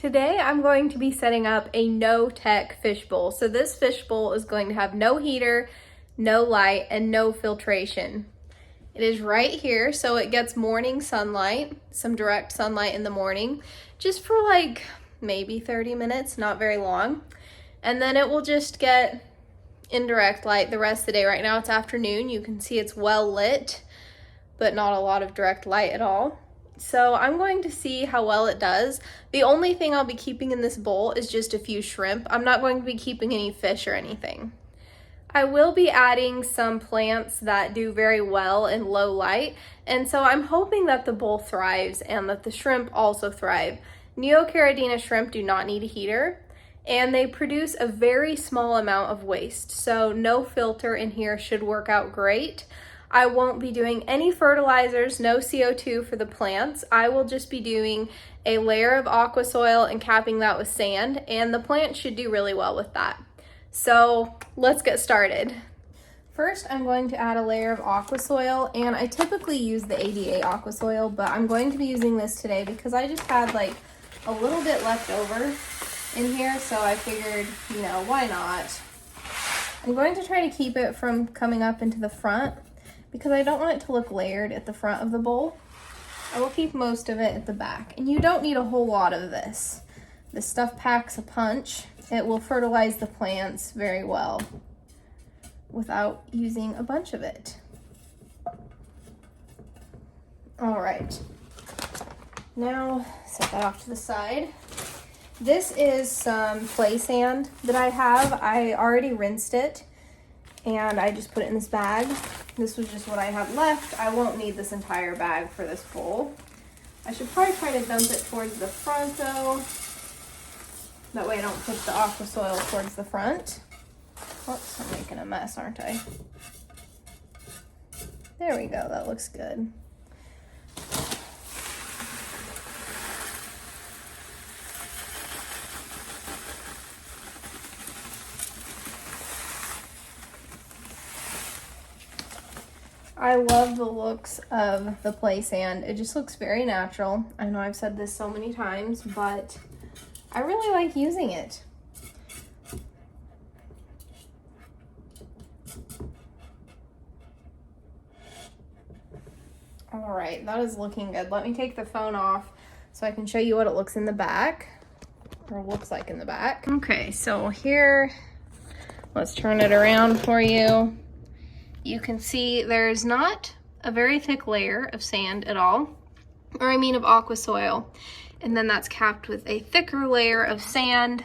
Today I'm going to be setting up a no-tech fishbowl. So this fishbowl is going to have no heater, no light, and no filtration. It is right here, so it gets morning sunlight, some direct sunlight in the morning, just for like maybe 30 minutes, not very long. And then it will just get indirect light the rest of the day. Right now it's afternoon. You can see it's well lit, but not a lot of direct light at all. So I'm going to see how well it does. The only thing I'll be keeping in this bowl is just a few shrimp. I'm not going to be keeping any fish or anything. I will be adding some plants that do very well in low light, and so I'm hoping that the bowl thrives and that the shrimp also thrive. Neocaridina shrimp do not need a heater, and they produce a very small amount of waste, so no filter in here should work out great. I won't be doing any fertilizers, no CO2 for the plants. I will just be doing a layer of aqua soil and capping that with sand, and the plants should do really well with that. So let's get started. First, I'm going to add a layer of aqua soil, and I typically use the ADA aqua soil, but I'm going to be using this today because I just had like a little bit left over in here, so I figured, why not? I'm going to try to keep it from coming up into the front, because I don't want it to look layered at the front of the bowl. I will keep most of it at the back. And you don't need a whole lot of this. This stuff packs a punch. It will fertilize the plants very well without using a bunch of it. All right, now set that off to the side. This is some play sand that I have. I already rinsed it, and I just put it in this bag. This was just what I had left. I won't need this entire bag for this bowl. I should probably try to dump it towards the front though. That way I don't put the aqua soil towards the front. Oops, I'm making a mess, aren't I? There we go, that looks good. I love the looks of the play sand. It just looks very natural. I know I've said this so many times, but I really like using it. All right, that is looking good. Let me take the phone off so I can show you what it looks in the back, or looks like in the back. Okay, so here, let's turn it around for you. You can see there's not a very thick layer of sand at all, or I mean of aqua soil. And then that's capped with a thicker layer of sand.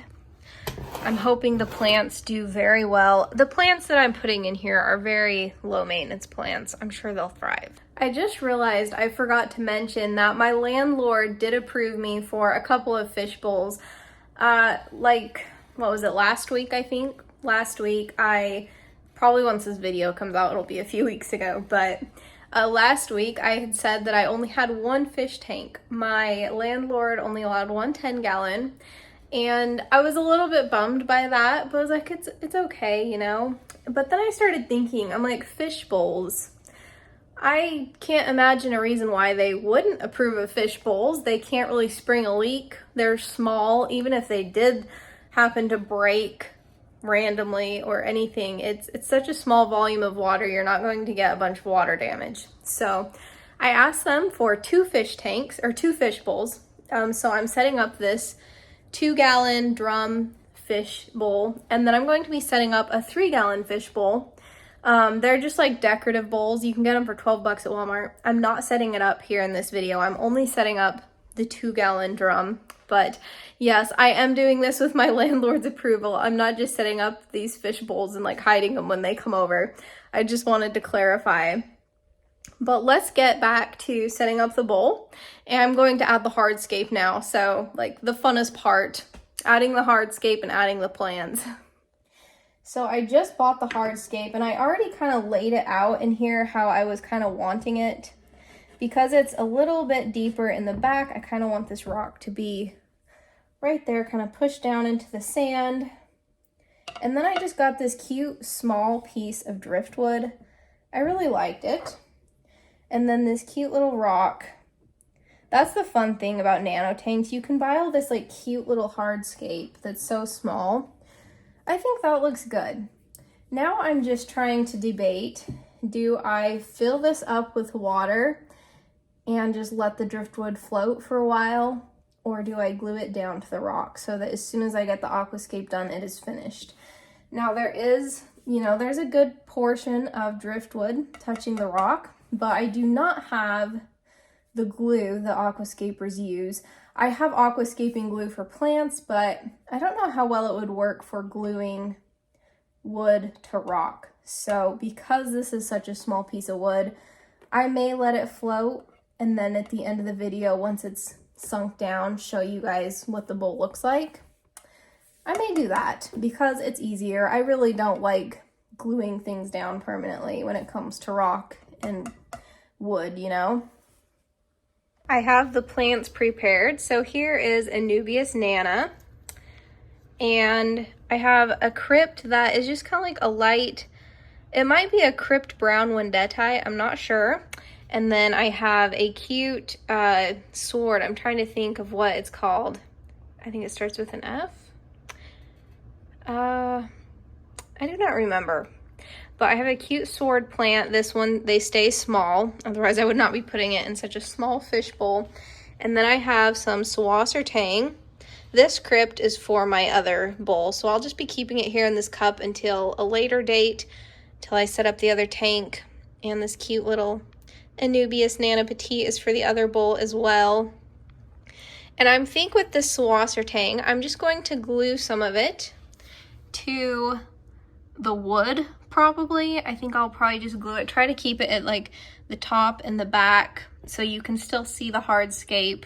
I'm hoping the plants do very well. The plants that I'm putting in here are very low maintenance plants. I'm sure they'll thrive. I just realized I forgot to mention that my landlord did approve me for a couple of fish bowls. Like, what was it, last week, I think? Last week, probably once this video comes out, it'll be a few weeks ago, but last week I had said that I only had one fish tank. My landlord only allowed one 10-gallon, and I was a little bit bummed by that, but I was like, it's okay, But then I started thinking, I'm like, fish bowls. I can't imagine a reason why they wouldn't approve of fish bowls. They can't really spring a leak. They're small. Even if they did happen to break randomly or anything, it's such a small volume of water, you're not going to get a bunch of water damage. So I asked them for two fish tanks, or two fish bowls. So I'm setting up this 2-gallon drum fish bowl, and then I'm going to be setting up a 3-gallon fish bowl. They're just like decorative bowls. You can get them for 12 bucks at Walmart. I'm not setting it up here in this video. I'm only setting up the 2-gallon drum. But yes, I am doing this with my landlord's approval. I'm not just setting up these fish bowls and like hiding them when they come over. I just wanted to clarify. But let's get back to setting up the bowl. And I'm going to add the hardscape now. So like the funnest part, adding the hardscape and adding the plants. So I just bought the hardscape, and I already kind of laid it out in here how I was kind of wanting it. Because it's a little bit deeper in the back, I kind of want this rock to be right there, kind of pushed down into the sand. And then I just got this cute small piece of driftwood. I really liked it. And then this cute little rock That's the fun thing about nano tanks. You can buy all this like cute little hardscape that's so small. I think that looks good. Now I'm just trying to debate, do I fill this up with water and just let the driftwood float for a while, or do I glue it down to the rock so that as soon as I get the aquascape done, it is finished? Now there is, there's a good portion of driftwood touching the rock, but I do not have the glue the aquascapers use. I have aquascaping glue for plants, but I don't know how well it would work for gluing wood to rock. So because this is such a small piece of wood, I may let it float, and then at the end of the video, once it's sunk down, show you guys what the bowl looks like. I may do that because it's easier. I really don't like gluing things down permanently when it comes to rock and wood, I have the plants prepared. So here is Anubias nana, and I have a crypt that is just kind of like a light, it might be a crypt brown Wendetti, I'm not sure. And then I have a cute sword. I'm trying to think of what it's called. I think it starts with an F. I do not remember. But I have a cute sword plant. This one, they stay small. Otherwise, I would not be putting it in such a small fish bowl. And then I have some Swasser tang. This crypt is for my other bowl, so I'll just be keeping it here in this cup until a later date, till I set up the other tank. And this cute little Anubias Nana Petite is for the other bowl as well. And I think with this Swasser tang, I'm just going to glue some of it to the wood, probably. I think I'll probably just glue it. Try to keep it at like the top and the back so you can still see the hardscape.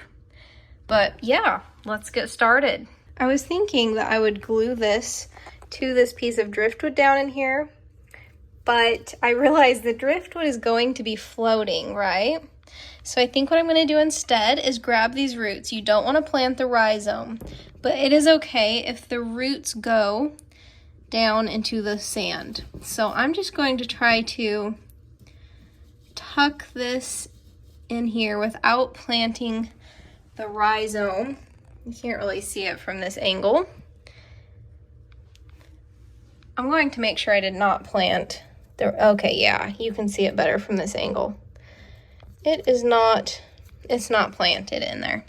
But yeah, let's get started. I was thinking that I would glue this to this piece of driftwood down in here, but I realized the driftwood is going to be floating, right? So I think what I'm going to do instead is grab these roots. You don't want to plant the rhizome, but it is okay if the roots go down into the sand. So I'm just going to try to tuck this in here without planting the rhizome. You can't really see it from this angle. I'm going to make sure I did not plant the, okay, yeah, you can see it better from this angle. It's not planted in there.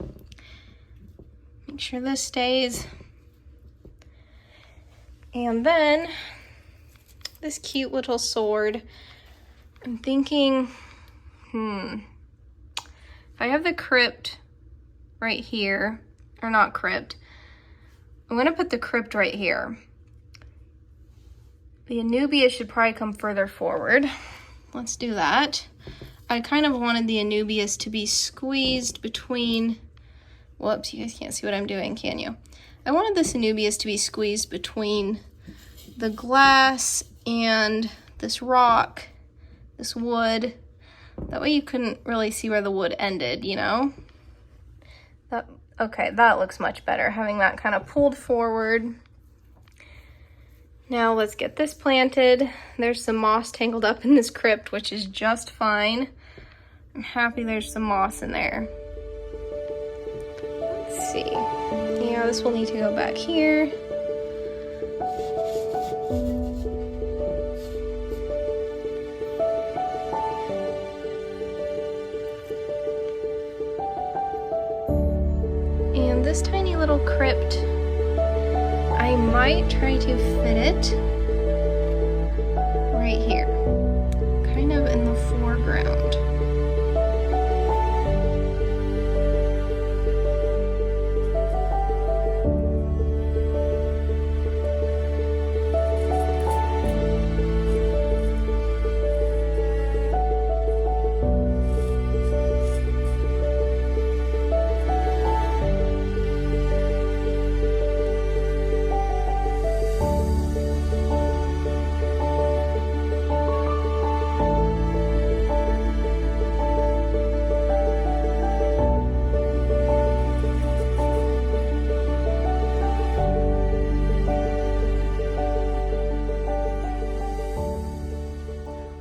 Make sure this stays. And then this cute little sword. I'm thinking, if I have the crypt right here, or not crypt, I'm gonna put the crypt right here. The Anubias should probably come further forward. Let's do that. I kind of wanted the Anubias to be squeezed between, whoops, you guys can't see what I'm doing, can you? I wanted this Anubias to be squeezed between the glass and this rock, this wood. That way you couldn't really see where the wood ended, Okay, that looks much better, having that kind of pulled forward. Now let's get this planted. There's some moss tangled up in this crypt, which is just fine. I'm happy there's some moss in there. Let's see. Yeah, this will need to go back here. And this tiny little crypt, I might try to fit it right here, kind of in the foreground.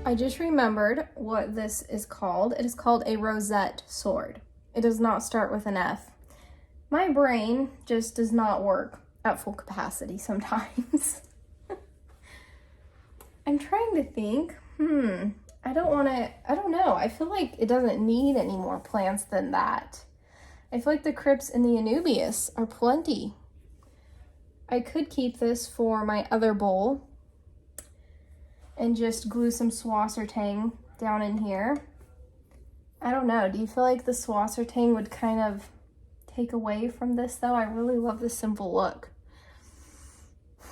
I just remembered what this is called. It is called a rosette sword. It does not start with an F. My brain just does not work at full capacity sometimes. I'm trying to think. I don't know. I feel like it doesn't need any more plants than that. I feel like the crypts in the Anubias are plenty. I could keep this for my other bowl and just glue some Swassertang down in here. I don't know. Do you feel like the Swassertang would kind of take away from this though? I really love the simple look.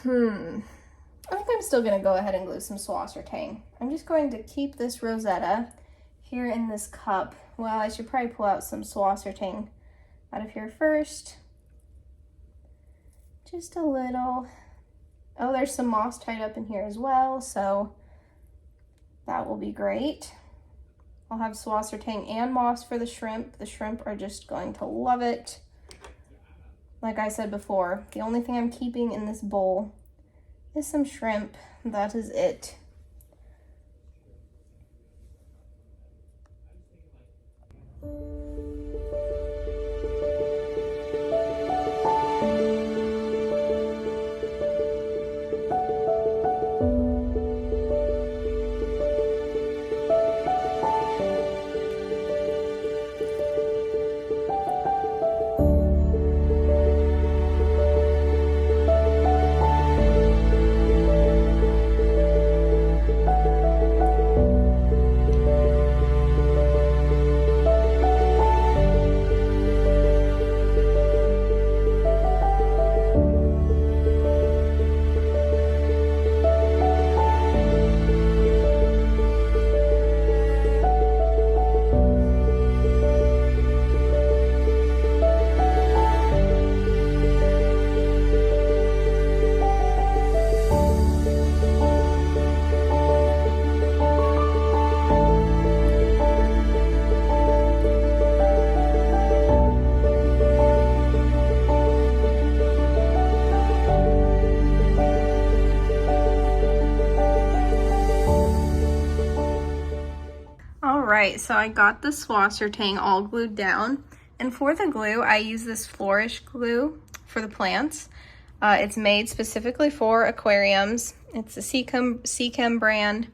I think I'm still gonna go ahead and glue some Swassertang. I'm just going to keep this Rosetta here in this cup. Well, I should probably pull out some Swassertang out of here first. Just a little. Oh, there's some moss tied up in here as well, so that will be great. I'll have Swassertang and moss for the shrimp. The shrimp are just going to love it. Like I said before, the only thing I'm keeping in this bowl is some shrimp. That is it. Alright, so I got the Swassertang all glued down, and for the glue I use this Flourish glue for the plants. It's made specifically for aquariums. It's a Seachem brand.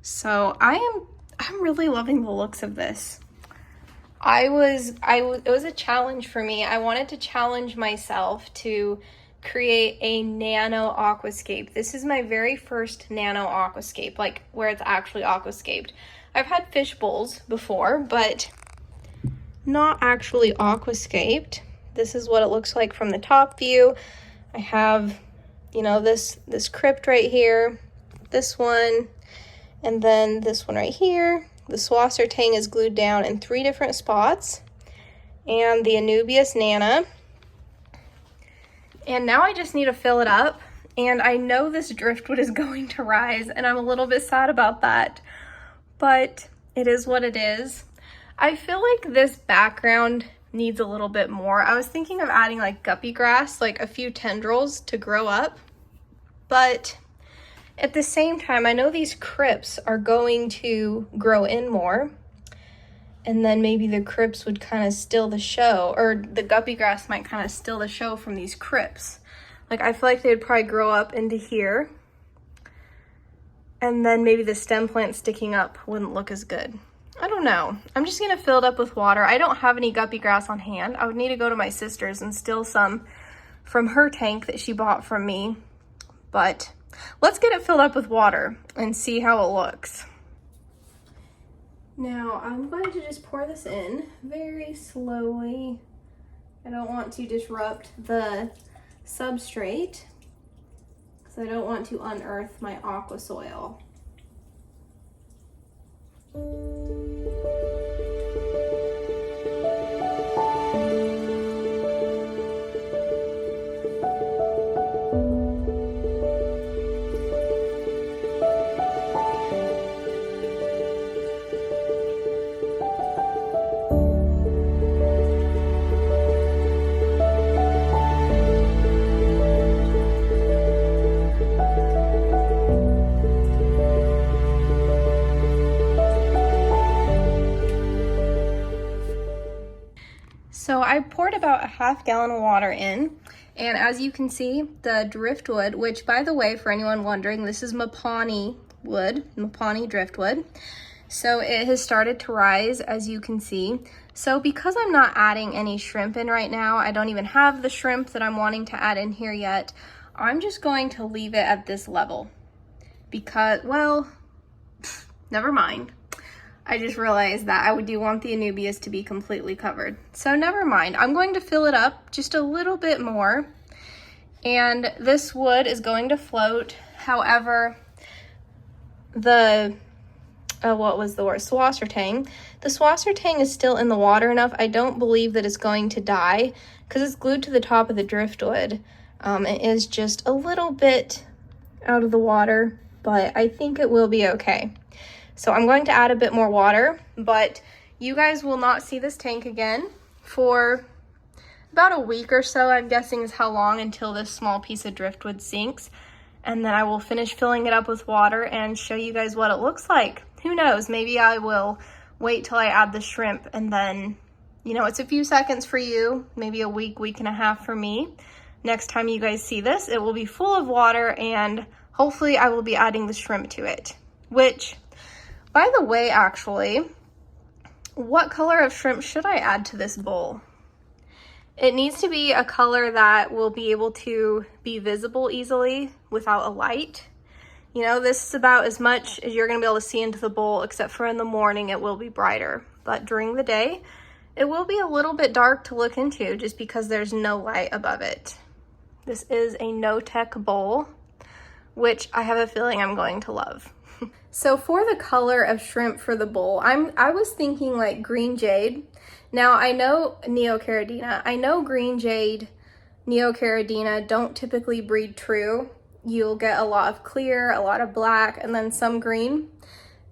So I'm really loving the looks of this. It was a challenge for me. I wanted to challenge myself to create a nano aquascape. This is my very first nano aquascape, like where it's actually aquascaped. I've had fish bowls before, but not actually aquascaped. This is what it looks like from the top view. I have, you know, this crypt right here, this one, and then this one right here. The Swassertang is glued down in 3 different spots, and the Anubias Nana. And now I just need to fill it up, and I know this driftwood is going to rise, and I'm a little bit sad about that, but it is what it is. I feel like this background needs a little bit more. I was thinking of adding like guppy grass, like a few tendrils to grow up, but at the same time, I know these crypts are going to grow in more, and then maybe the crypts would kind of steal the show, or the guppy grass might kind of steal the show from these crypts. Like, I feel like they'd probably grow up into here, and then maybe the stem plant sticking up wouldn't look as good. I don't know. I'm just gonna fill it up with water. I don't have any guppy grass on hand. I would need to go to my sister's and steal some from her tank that she bought from me, but let's get it filled up with water and see how it looks. Now I'm going to just pour this in very slowly. I don't want to disrupt the substrate because I don't want to unearth my aqua soil. poured about a half gallon of water in, and as you can see, the driftwood, which by the way, for anyone wondering, this is Mapani wood, Mapani driftwood. So it has started to rise, as you can see. So because I'm not adding any shrimp in right now, I don't even have the shrimp that I'm wanting to add in here yet, I'm just going to leave it at this level. Because, well, never mind. I just realized that I do want the Anubias to be completely covered. So never mind, I'm going to fill it up just a little bit more. And this wood is going to float. However, the swassertang. The swassertang is still in the water enough. I don't believe that it's going to die because it's glued to the top of the driftwood. It is just a little bit out of the water, but I think it will be okay. So I'm going to add a bit more water, but you guys will not see this tank again for about a week or so, I'm guessing is how long until this small piece of driftwood sinks. And then I will finish filling it up with water and show you guys what it looks like. Who knows, maybe I will wait till I add the shrimp and then, you know, it's a few seconds for you, maybe a week, week and a half for me. Next time you guys see this, it will be full of water and hopefully I will be adding the shrimp to it. Which, by the way, actually, what color of shrimp should I add to this bowl? It needs to be a color that will be able to be visible easily without a light. You know, this is about as much as you're gonna be able to see into the bowl, except for in the morning it will be brighter. But during the day, it will be a little bit dark to look into just because there's no light above it. This is a no-tech bowl, which I have a feeling I'm going to love. So for the color of shrimp for the bowl, I was thinking like green jade. Now I know neocaridina. I know green jade, neocaridina don't typically breed true. You'll get a lot of clear, a lot of black, and then some green.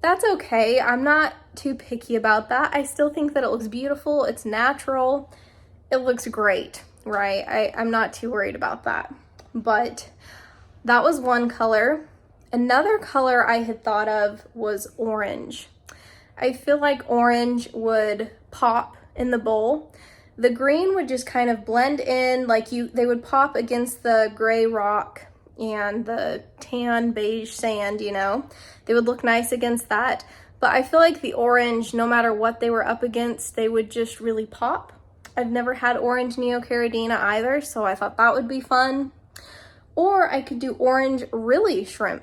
That's okay. I'm not too picky about that. I still think that it looks beautiful. It's natural. It looks great, right? I'm not too worried about that. But that was one color. Another color I had thought of was orange. I feel like orange would pop in the bowl. The green would just kind of blend in, like they would pop against the gray rock and the tan beige sand, you know. They would look nice against that. But I feel like the orange, no matter what they were up against, they would just really pop. I've never had orange neocaridina either, so I thought that would be fun. Or I could do orange really shrimp.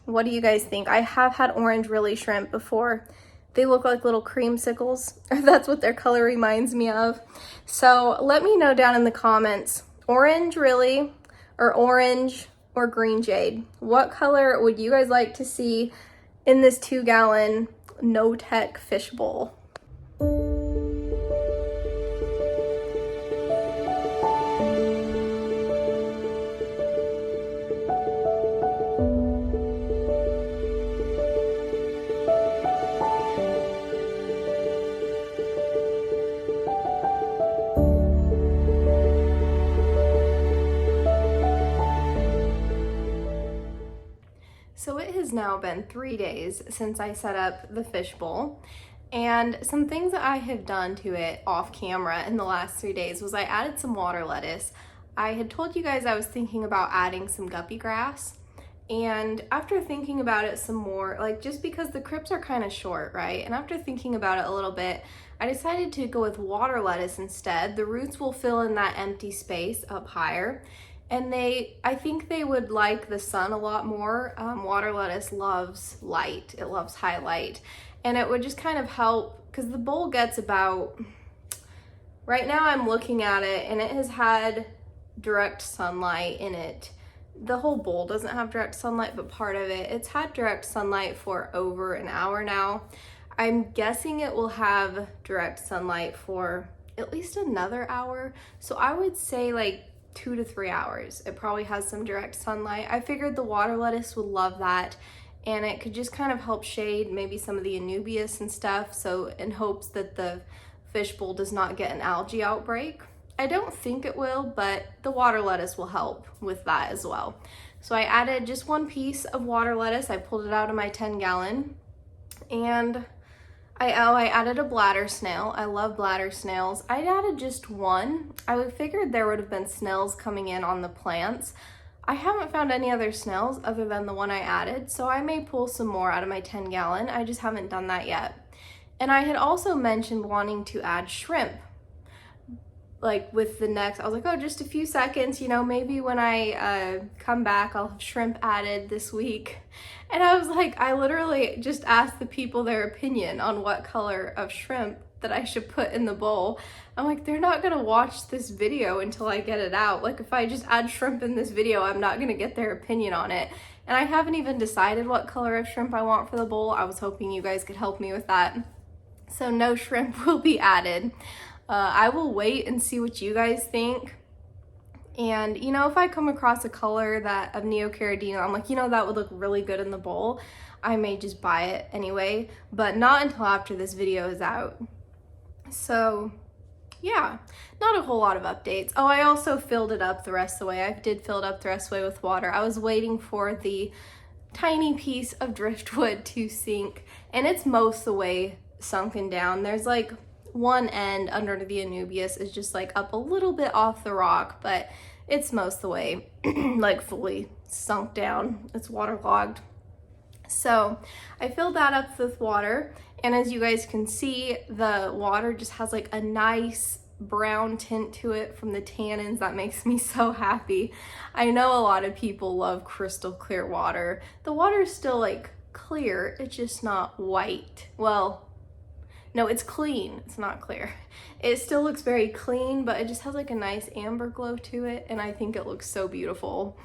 What do you guys think? I have had orange really shrimp before. They look like little creamsicles. That's what their color reminds me of. So let me know down in the comments, orange really, or orange or green jade. What color would you guys like to see in this 2-gallon no-tech fish bowl? So it has now been 3 days since I set up the fish bowl, and some things that I have done to it off camera in the last 3 days was I added some water lettuce. I had told you guys I was thinking about adding some guppy grass, and after thinking about it some more, like just because the crypts are kind of short, right? And after thinking about it a little bit, I decided to go with water lettuce instead. The roots will fill in that empty space up higher. And I think they would like the sun a lot more. Water lettuce loves light. It loves high light. And it would just kind of help, because the bowl gets about, right now I'm looking at it and it has had direct sunlight in it. The whole bowl doesn't have direct sunlight, but part of it. It's had direct sunlight for over an hour now. I'm guessing it will have direct sunlight for at least another hour. So I would say like 2 to 3 hours. It probably has some direct sunlight. I figured the water lettuce would love that, and it could just kind of help shade maybe some of the Anubias and stuff, so in hopes that the fish bowl does not get an algae outbreak. I don't think it will, but the water lettuce will help with that as well. So I added just one piece of water lettuce. I pulled it out of my 10-gallon, and I added a bladder snail. I love bladder snails. I added just one. I figured there would have been snails coming in on the plants. I haven't found any other snails other than the one I added, so I may pull some more out of my 10-gallon. I just haven't done that yet. And I had also mentioned wanting to add shrimp. Like with the next, I was like, oh, just a few seconds, you know, maybe when I come back, I'll have shrimp added this week. And I was like, I literally just asked the people their opinion on what color of shrimp that I should put in the bowl. I'm like, they're not gonna watch this video until I get it out. Like if I just add shrimp in this video, I'm not gonna get their opinion on it. And I haven't even decided what color of shrimp I want for the bowl. I was hoping you guys could help me with that. So no shrimp will be added. I will wait and see what you guys think. And you know, if I come across a color that of neocaridina, I'm like, you know, that would look really good in the bowl, I may just buy it anyway, but not until after this video is out. So yeah, not a whole lot of updates. Oh, I also filled it up the rest of the way. I did fill it up the rest of the way with water. I was waiting for the tiny piece of driftwood to sink, and it's most of the way sunken down. There's like one end under the Anubias is just like up a little bit off the rock, but it's most of the way like fully sunk down. It's waterlogged. So I filled that up with water, and as you guys can see, the water just has like a nice brown tint to it from the tannins. That makes me so happy. I know a lot of people love crystal clear water. The water is still like clear, it's just not white. Well, no, it's clean, it's not clear. It still looks very clean, but it just has like a nice amber glow to it, and I think it looks so beautiful.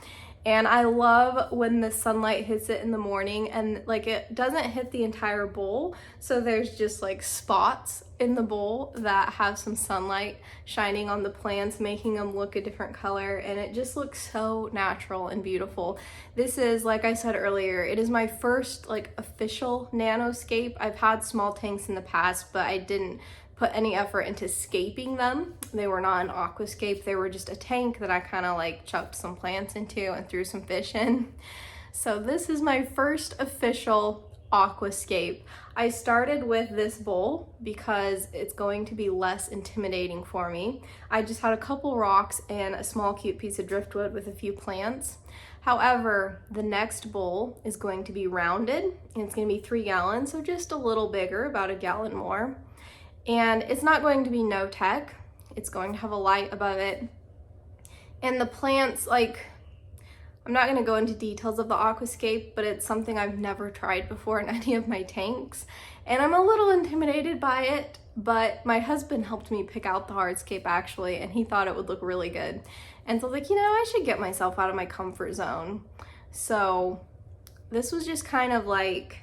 And I love when the sunlight hits it in the morning, and like it doesn't hit the entire bowl, so there's just like spots in the bowl that have some sunlight shining on the plants, making them look a different color, and it just looks so natural and beautiful. This is, like I said earlier, it is my first like official Nano Scape. I've had small tanks in the past, but I didn't put any effort into scaping them. They were not an aquascape, they were just a tank that I kind of like chucked some plants into and threw some fish in. So this is my first official aquascape. I started with this bowl because it's going to be less intimidating for me. I just had a couple rocks and a small cute piece of driftwood with a few plants. However, the next bowl is going to be rounded, and it's going to be 3 gallons, so just a little bigger, about a gallon more. And it's not going to be no tech. It's going to have a light above it. And the plants, like, I'm not going to go into details of the aquascape, but it's something I've never tried before in any of my tanks. And I'm a little intimidated by it, but my husband helped me pick out the Hardscape actually, and he thought it would look really good. And so I was like, you know, I should get myself out of my comfort zone. So this was just kind of like,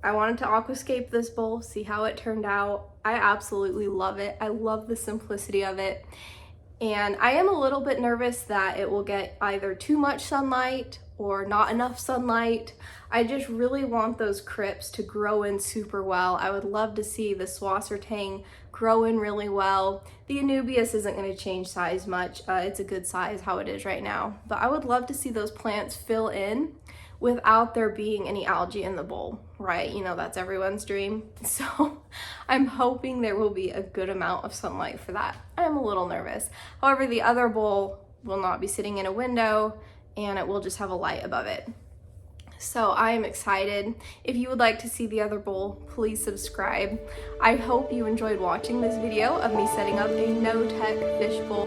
I wanted to aquascape this bowl, see how it turned out. I absolutely love it. I love the simplicity of it. And I am a little bit nervous that it will get either too much sunlight or not enough sunlight. I just really want those crypts to grow in super well. I would love to see the Swasser tang grow in really well. The Anubias isn't going to change size much. It's a good size how it is right now. But I would love to see those plants fill in without there being any algae in the bowl, right? You know, that's everyone's dream. So I'm hoping there will be a good amount of sunlight for that. I'm a little nervous. However, the other bowl will not be sitting in a window, and it will just have a light above it. So I am excited. If you would like to see the other bowl, please subscribe. I hope you enjoyed watching this video of me setting up a no-tech fish bowl.